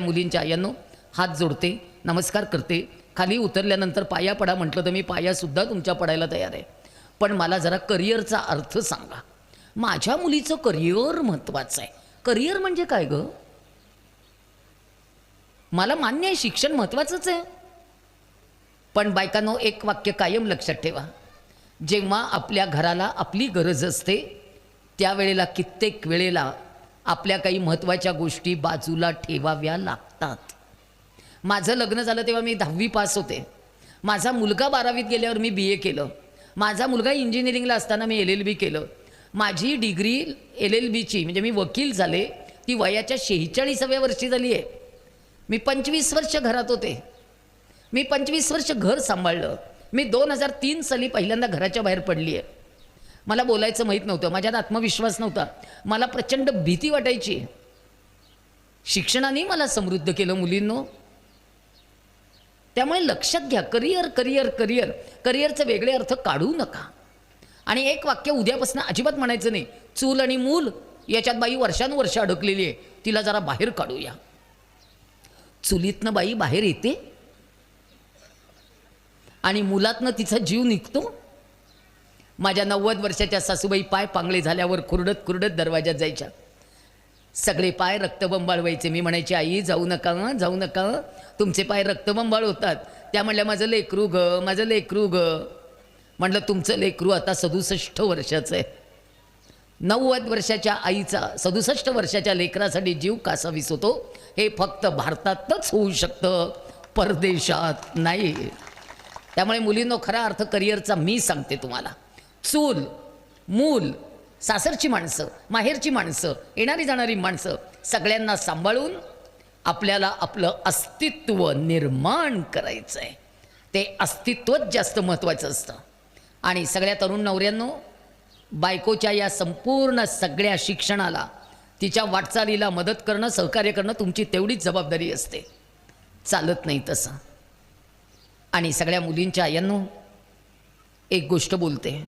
मुलींच्या आयांनो हात जोडते, नमस्कार करते. खाली उतरल्यानंतर पाया पडा म्हटलं तर मी पायासुद्धा तुमच्या पडायला तयार आहे. पण मला जरा करिअरचा अर्थ सांगा. माझ्या मुलीचं करिअर महत्त्वाचं आहे. करिअर म्हणजे काय गं? मला मान्य आहे शिक्षण महत्त्वाचंच आहे, पण बायकांनो एक वाक्य कायम लक्षात ठेवा. जेव्हा आपल्या घराला आपली गरज असते त्यावेळेला कित्येक वेळेला आपल्या काही महत्त्वाच्या गोष्टी बाजूला ठेवाव्या लागतात. माझं लग्न झालं तेव्हा मी 10वी पास होते. माझा मुलगा 12वीत गेल्यावर मी BA केलं. माझा मुलगा इंजिनिअरिंगला असताना मी LLB केलं. माझी डिग्री LLBची म्हणजे मी वकील झाले ती वयाच्या 46व्या वर्षी झाली आहे. मी 25 वर्ष घरात होते. मी 25 वर्ष घर सांभाळलं. मी 2003 साली पहिल्यांदा घराच्या बाहेर पडली आहे. मला बोलायचं माहीत नव्हतं, माझ्यात आत्मविश्वास नव्हता, मला प्रचंड भीती वाटायची. शिक्षणाने मला समृद्ध केलं मुलींनो. त्यामुळे लक्षात घ्या, करिअर करिअर करिअर करिअरचे वेगळे अर्थ काढू नका. आणि एक वाक्य उद्यापासून अजिबात म्हणायचं नाही, चूल आणि मूल याच्यात बाई वर्षानुवर्ष अडकलेली आहे, तिला जरा बाहेर काढूया. चुलीतनं बाई बाहेर येते आणि मुलातनं तिचा जीव निघतो. माझ्या 90 वर्षाच्या सासूबाई पाय पांगळे झाल्यावर खुरडत खुरडत दरवाजात जायच्या. सगळे पाय रक्तबंबाळ व्हायचे. मी म्हणायचे, आई जाऊ नका जाऊ नका, तुमचे पाय रक्तबंबाळ होतात. त्या म्हणल्या, माझं लेकरू ग, माझं लेकरू ग. म्हटलं, तुमचं लेकरू आता 67 वर्षाचं आहे. 90 वर्षाच्या आईचा 67 वर्षाच्या लेकरासाठी जीव कासावीस होतो. हे फक्त भारतातच होऊ शकतं, परदेशात नाही. त्यामुळे मुलींनो, खरा अर्थ करिअरचा मी सांगते तुम्हाला. चूल मूल, सासरची माणसं, माहेरची माणसं, येणारी जाणारी माणसं, सगळ्यांना सांभाळून आपल्याला आपलं अस्तित्व निर्माण करायचं आहे. ते अस्तित्वच जास्त महत्त्वाचं असतं. आणि सगळ्या तरुण नवऱ्यांनो, बायकोच्या या संपूर्ण सगळ्या शिक्षणाला, तिच्या वाटचालीला मदत करणं, सहकार्य करणं तुमची तेवढीच जबाबदारी असते. चालत नाही तसं. आणि सगळ्या मुलींच्या आयांनो एक गोष्ट बोलते.